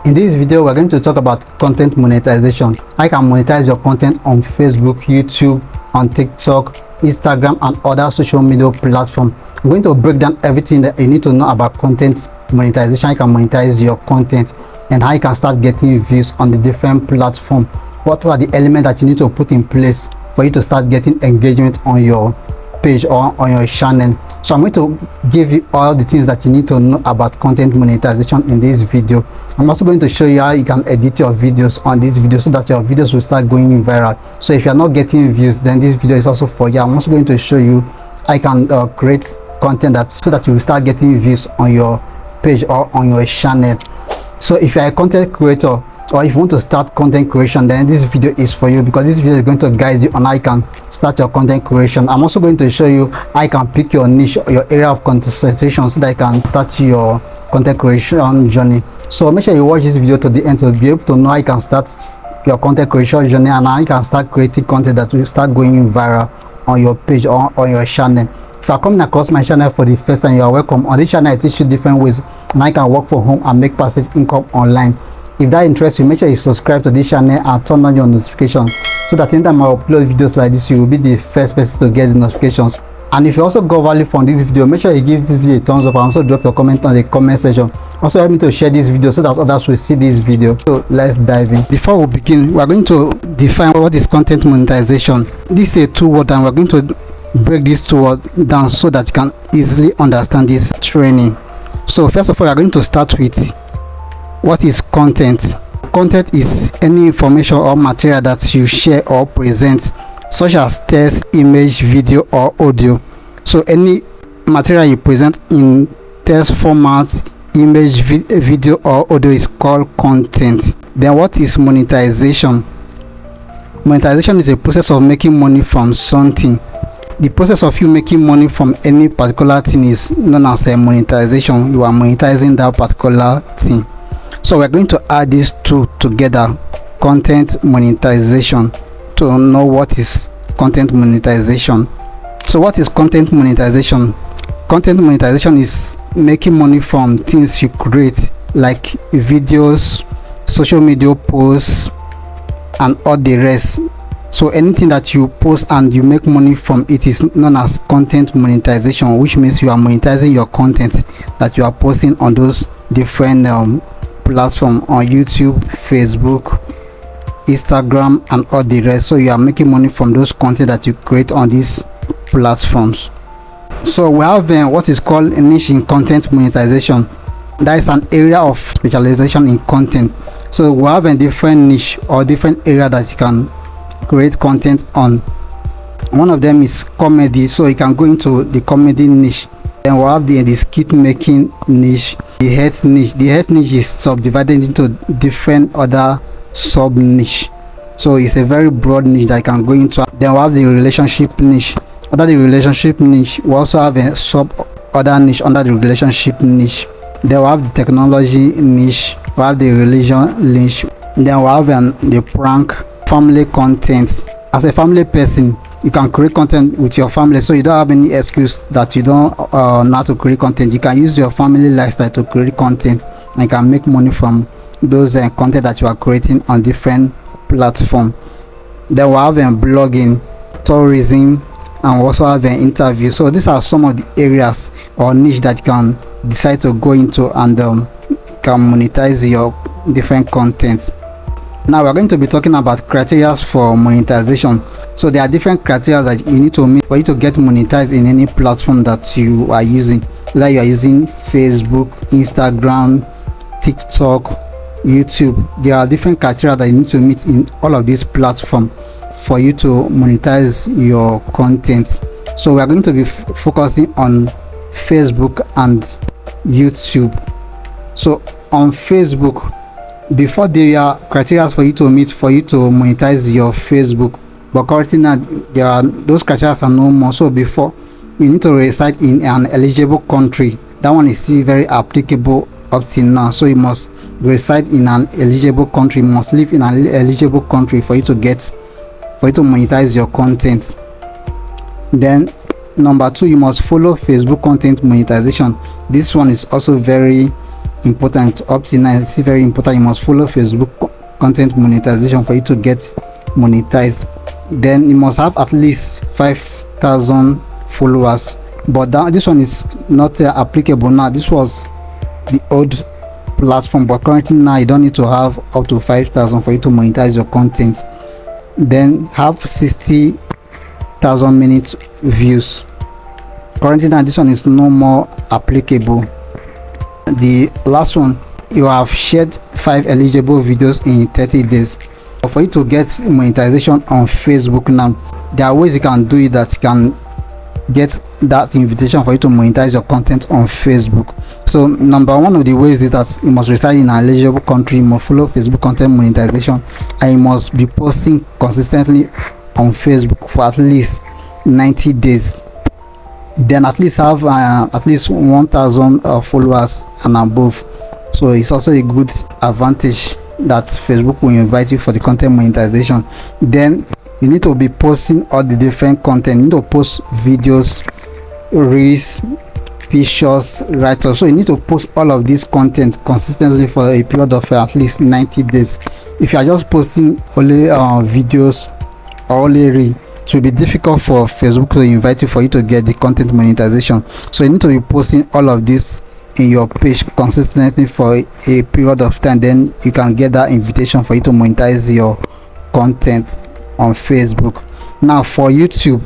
In this video, we're going to talk about content monetization. How you can monetize your content on Facebook, YouTube, on TikTok, Instagram, and other social media platforms. I'm going to break down everything that you need to know about content monetization. How you can monetize your content and how you can start getting views on the different platforms. What are the elements that you need to put in place for you to start getting engagement on your page or on your channel? So I'm going to give you all the things that you need to know about content monetization in this video. I'm also going to show you how you can edit your videos on this video so that your videos will start going viral. So if you're not getting views, then this video is also for you. I'm also going to show you how you can create content so that you will start getting views on your page or on your channel. So if you're a content creator, or if you want to start content creation, then this video is for you, because this video is going to guide you on how you can start your content creation. I'm also going to show you how you can pick your niche or your area of concentration so that you can start your content creation journey. So make sure you watch this video to the end to be able to know how you can start your content creation journey and how you can start creating content that will start going viral on your page or on your channel. If you are coming across my channel for the first time, you are welcome. On this channel, I teach you different ways and how you can work from home and make passive income online. If that interests you, make sure you subscribe to this channel and turn on your notifications so that anytime I upload videos like this, you will be the first person to get the notifications. And if you also got value from this video, make sure you give this video a thumbs up and also drop your comment on the comment section. Also help me to share this video so that others will see this video. So let's dive in. Before we begin, we are going to define what is content monetization. This is a two word and we are going to break these two words down so that you can easily understand this training. So first of all, we are going to start with what is content. Content is any information or material that you share or present, such as text, image, video, or audio. So any material you present in text format, image, video, or audio is called content. Then what is monetization? Monetization is a process of making money from something. The process of you making money from any particular thing is known as a monetization. You are monetizing that particular thing. So we're going to add these two together, content monetization, to know what is content monetization. So what is content monetization? Content monetization is making money from things you create, like videos, social media posts, and all the rest. So anything that you post and you make money from it is known as content monetization, which means you are monetizing your content that you are posting on those different platform on YouTube, Facebook, Instagram, and all the rest. So you are making money from those content that you create on these platforms. So we have what is called a niche in content monetization. That is an area of specialization in content. So we have a different niche or different area that you can create content on. One of them is comedy, so you can go into the comedy niche. Then we have the skit making niche, the health niche. The health niche is subdivided into different other sub niche, so it's a very broad niche that you can go into. Then we have the relationship niche. Under the relationship niche, we also have a sub other niche under the relationship niche. Then we have the technology niche, we have the religion niche. Then we have the prank, family content. As a family person, you can create content with your family, so you don't have any excuse that you don't know how to create content. You can use your family lifestyle to create content and you can make money from those content that you are creating on different platforms. Then we have blogging, tourism, and we also have an interview. So these are some of the areas or niche that you can decide to go into and can monetize your different content. Now we're going to be talking about criteria for monetization. So there are different criteria that you need to meet for you to get monetized in any platform that you are using. Whether you are using Facebook, Instagram, TikTok, YouTube, there are different criteria that you need to meet in all of these platforms for you to monetize your content. So we are going to be focusing on Facebook and YouTube. So on Facebook, before there are criteria for you to meet for you to monetize your Facebook, but currently now there are those criteria are no more. So before, you need to reside in an eligible country. That one is still very applicable up till now. So you must reside in an eligible country, you must live in an eligible country for you to monetize your content. Then number two, you must follow Facebook content monetization. This one is also very important. Up to now, it's very important. You must follow Facebook content monetization for you to get monetized. Then you must have at least 5,000 followers, but this one is not applicable now. This was the old platform, but currently now you don't need to have up to 5,000 for you to monetize your content. Then have 60,000 minutes views. Currently now this one is no more applicable. The last one, you have shared 5 eligible videos in 30 days. For you to get monetization on Facebook now, there are ways you can do it that can get that invitation for you to monetize your content on Facebook. So number one of the ways is that you must reside in an eligible country, you must follow Facebook content monetization, and you must be posting consistently on Facebook for at least 90 days. Then at least have at least 1,000 followers and above. So it's also a good advantage that Facebook will invite you for the content monetization. Then you need to be posting all the different content. You need to post videos, reels, pictures, writers. So you need to post all of this content consistently for a period of at least 90 days. If you are just posting only videos or only reels, it will be difficult for Facebook to invite you for you to get the content monetization. So you need to be posting all of this in your page consistently for a period of time, then you can get that invitation for you to monetize your content on Facebook. Now for YouTube,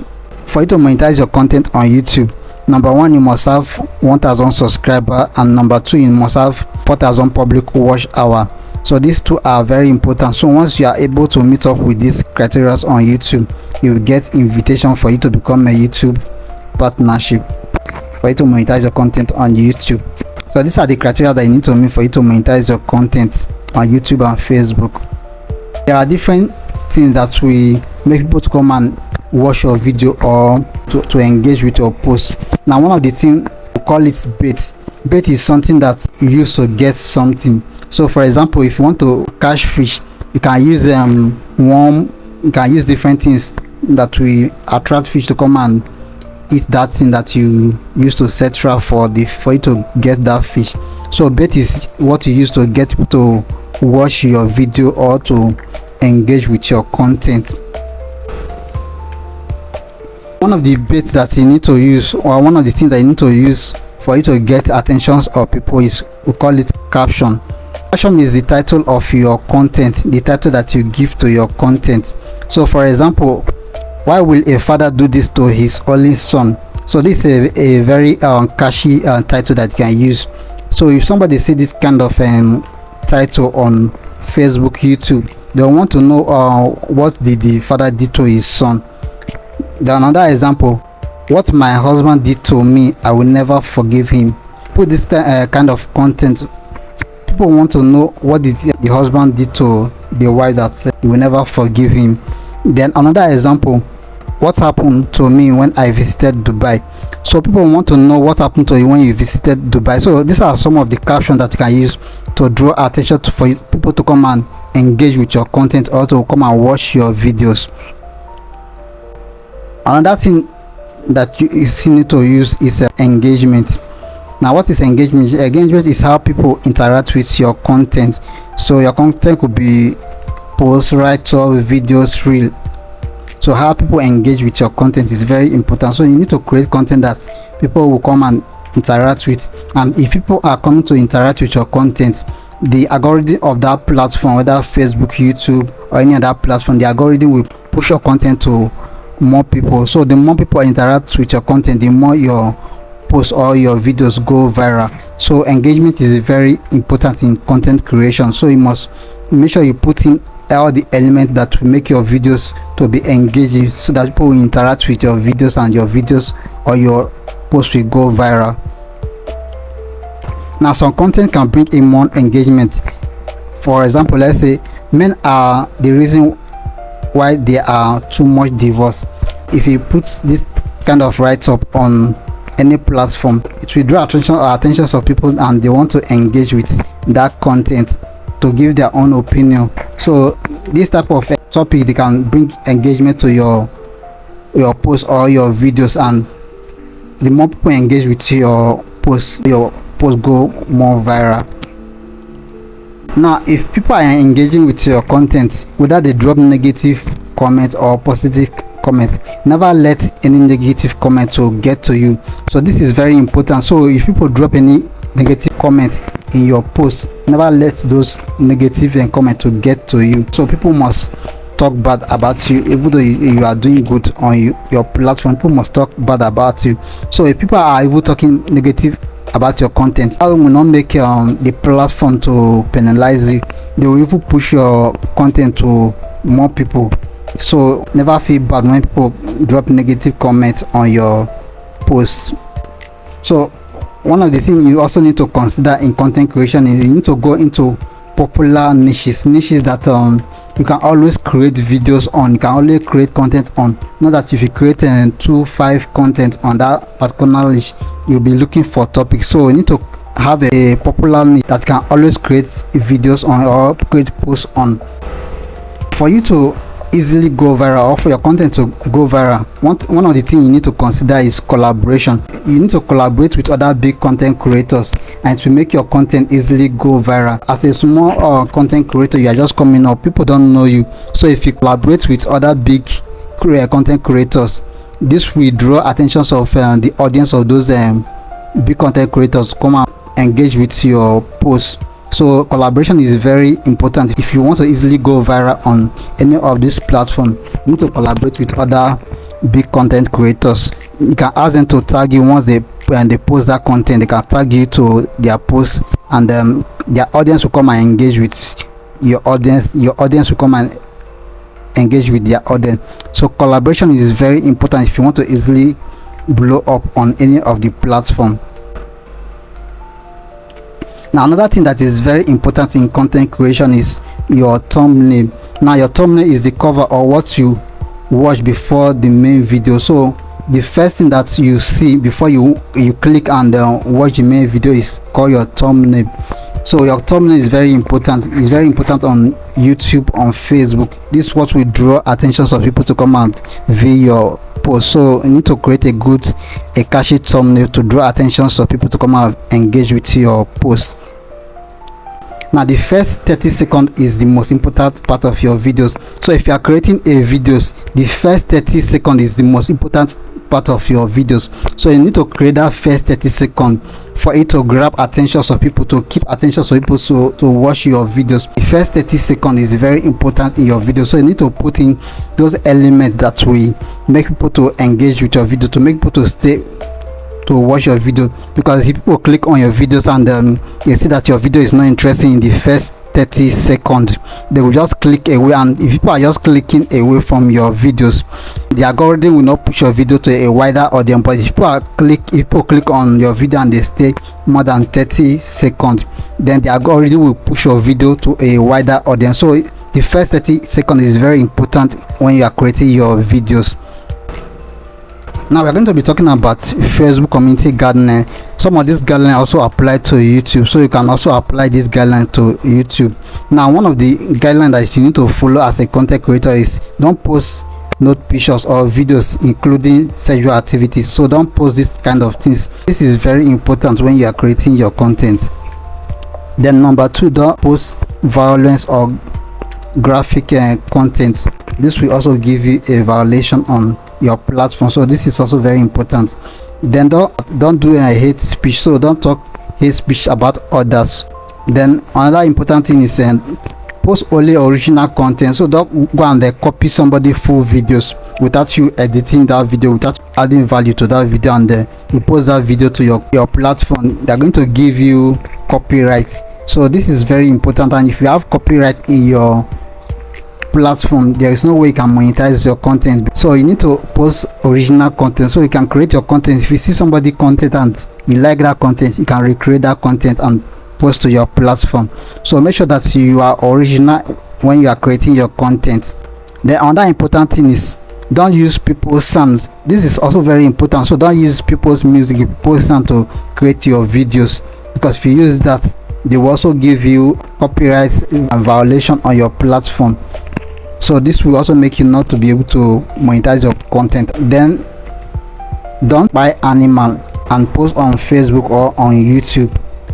for you to monetize your content on YouTube, number one, you must have 1,000 subscribers, and number two, you must have 4,000 public watch hour. So these two are very important. So once you are able to meet up with these criteria on YouTube, you will get invitation for you to become a YouTube partnership for you to monetize your content on YouTube. So these are the criteria that you need to meet for you to monetize your content on YouTube and Facebook. There are different things that will make people to come and watch your video or to engage with your post. Now one of the things, we call it bait. Bait is something that you use to get something. So for example, if you want to catch fish, you can use worm, you can use different things that will attract fish to come and eat that thing that you use to set trap for you to get that fish. So bait is what you use to get people to watch your video or to engage with your content. One of the baits that you need to use, or one of the things that you need to use for you to get attentions of people, is, we call it caption. Caption is the title of your content, the title that you give to your content. So for example, why will a father do this to his only son? So this is a very catchy title that you can use. So if somebody see this kind of title on Facebook, YouTube, they want to know what did the father did to his son. Then another example, what my husband did to me, I will never forgive him. Put this kind of content. People want to know what did the husband did to the wife that said he will never forgive him. Then another example, what happened to me when I visited Dubai. So people want to know what happened to you when you visited Dubai. So these are some of the captions that you can use to draw attention for people to come and engage with your content or to come and watch your videos. Another thing that you need to use is engagement. Now what is engagement? Engagement is how people interact with your content. So your content could be posts, write-up, videos, reel. So how people engage with your content is very important. So you need to create content that people will come and interact with, and if people are coming to interact with your content, the algorithm of that platform, whether Facebook, YouTube or any other platform, the algorithm will push your content to more people. So the more people interact with your content, the more your posts or your videos go viral. So engagement is very important in content creation. So you must make sure you put in all the elements that will make your videos to be engaging, so that people will interact with your videos and your videos or your posts will go viral. Now some content can bring in more engagement. For example, let's say men are the reason why there are too much divorce. If you put this kind of write-up on any platform, it will draw attention of people, and they want to engage with that content to give their own opinion. So this type of topic, they can bring engagement to your post or your videos, and the more people engage with your post go more viral. Now if people are engaging with your content, whether they drop negative comment or positive comment, never let any negative comment to get to you. So this is very important. So if people drop any negative comment in your post, never let those negative comment to get to you. So people must talk bad about you, even though you are doing good on your platform. People must talk bad about you. So if people are even talking negative about your content, that will not make the platform to penalize you. They will even push your content to more people. So never feel bad when people drop negative comments on your post. So one of the things you also need to consider in content creation is you need to go into popular niches that you can always create videos on, you can always create content on. Not that if you create 2-5 content on that particular niche, you'll be looking for topics. So you need to have a popular niche that can always create videos on or create posts on. For you to easily go viral, or for your content to go viral, one of the things you need to consider is collaboration. You need to collaborate with other big content creators and to make your content easily go viral. As a small content creator, you are just coming up, people don't know you. So if you collaborate with other big content creators, this will draw attention of the audience of those big content creators come and engage with your post. So collaboration is very important. If you want to easily go viral on any of these platforms, you need to collaborate with other big content creators. You can ask them to tag you once they post that content. They can tag you to their post, and their audience will come and engage with your audience. Your audience will come and engage with their audience. So collaboration is very important if you want to easily blow up on any of the platform. Now another thing that is very important in content creation is your thumbnail. Now your thumbnail is the cover or what you watch before the main video. So the first thing that you see before you click and watch the main video is called your thumbnail. So your thumbnail is very important. It's very important on YouTube, on Facebook. This is what will draw attention of people to come and view your post. So you need to create a catchy thumbnail to draw attention of people to come and engage with your post. Now the first 30 seconds is the most important part of your videos. So if you are creating a videos, the first 30 seconds is the most important part of your videos. So you need to create that first 30 seconds for it to grab attention of people, to keep attention of people to watch your videos. The first 30 seconds is very important in your video. So you need to put in those elements that will make people to engage with your video, to make people to stay to watch your video. Because if people click on your videos and they see that your video is not interesting in the first 30 seconds, they will just click away. And if people are just clicking away from your videos, the algorithm will not push your video to a wider audience. But if people click on your video and they stay more than 30 seconds, then the algorithm will push your video to a wider audience. So the first 30 seconds is very important when you are creating your videos. Now we're going to be talking about Facebook community guideline. Some of these guidelines also apply to YouTube, so you can also apply this guideline to YouTube. Now one of the guidelines that you need to follow as a content creator is don't post nude pictures or videos including sexual activities. So don't post this kind of things. This is very important when you are creating your content. Then number 2, don't post violence or graphic content. This will also give you a violation on your platform. So this is also very important. Then don't do a hate speech. So don't talk hate speech about others. Then another important thing is post only original content. So don't go and copy somebody full videos without you editing that video, without adding value to that video, and you post that video to your platform. They're going to give you copyright. So this is very important, and if you have copyright in your platform, there is no way you can monetize your content. So you need to post original content so you can create your content. If you see somebody content and you like that content, you can recreate that content and post to your platform. So make sure that you are original when you are creating your content. The another important thing is don't use people's sounds. This is also very important. So don't use people's music, people's sound to create your videos, because if you use that, they will also give you copyright violation on your platform. So this will also make you not to be able to monetize your content. Then don't buy animal and post on Facebook or on YouTube.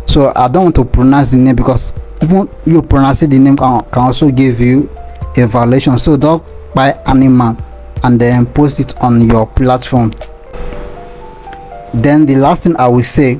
So I don't want to pronounce the name because even you pronouncing the name can also give you a violation. So don't buy animal and then post it on your platform. Then the last thing I will say,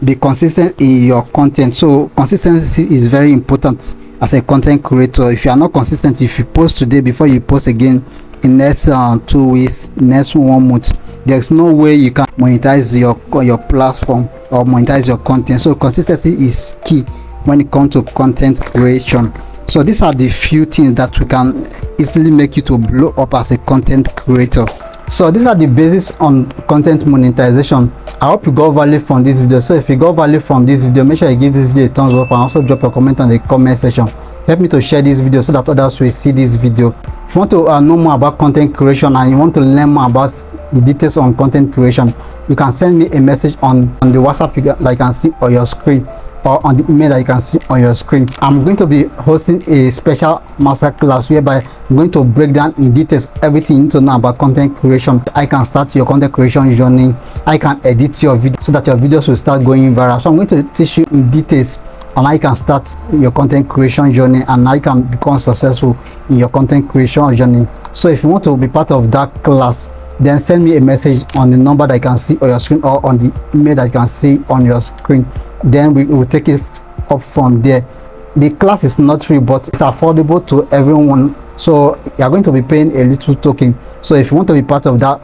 be consistent in your content. So consistency is very important as a content creator. If you are not consistent, if you post today before you post again in next 2 weeks, next 1 month, there's no way you can monetize your platform or monetize your content. So consistency is key when it comes to content creation. So these are the few things that we can easily make you to blow up as a content creator. So these are the basics on content monetization. I hope you got value from this video. So if you got value from this video, make sure you give this video a thumbs up and also drop a comment on the comment section. Help me to share this video so that others will see this video. If you want to know more about content creation and you want to learn more about the details on content creation, you can send me a message on the WhatsApp that you can see on your screen, or on the email that you can see on your screen. I'm going to be hosting a special master class whereby I'm going to break down in details everything you need to know about content creation. I can start your content creation journey. I can edit your video so that your videos will start going viral. So I'm going to teach you in details on how you can start your content creation journey and how you can become successful in your content creation journey. So if you want to be part of that class, then send me a message on the number that you can see on your screen or on the email that you can see on your screen. Then we will take it up from there. The class is not free, but it's affordable to everyone. So you are going to be paying a little token. So if you want to be part of that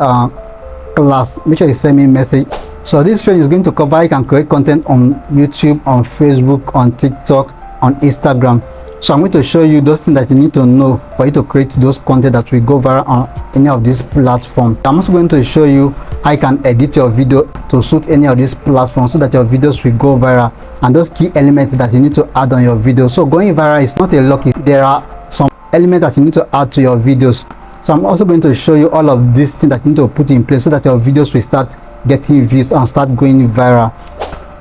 class, make sure you send me a message. So this training is going to cover how you can create content on YouTube, on Facebook, on TikTok, on Instagram. So I'm going to show you those things that you need to know for you to create those content that will go viral on any of these platforms. I'm also going to show you how you can edit your video to suit any of these platforms so that your videos will go viral, and those key elements that you need to add on your video. So going viral is not a luck. There are some elements that you need to add to your videos. So I'm also going to show you all of these things that you need to put in place so that your videos will start getting views and start going viral.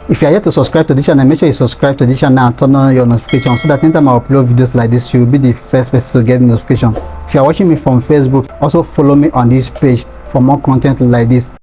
If you are yet to subscribe to this channel, make sure you subscribe to this channel and turn on your notifications so that anytime I upload videos like this, you will be the first person to get the notification. If you are watching me from Facebook, also follow me on this page for more content like this.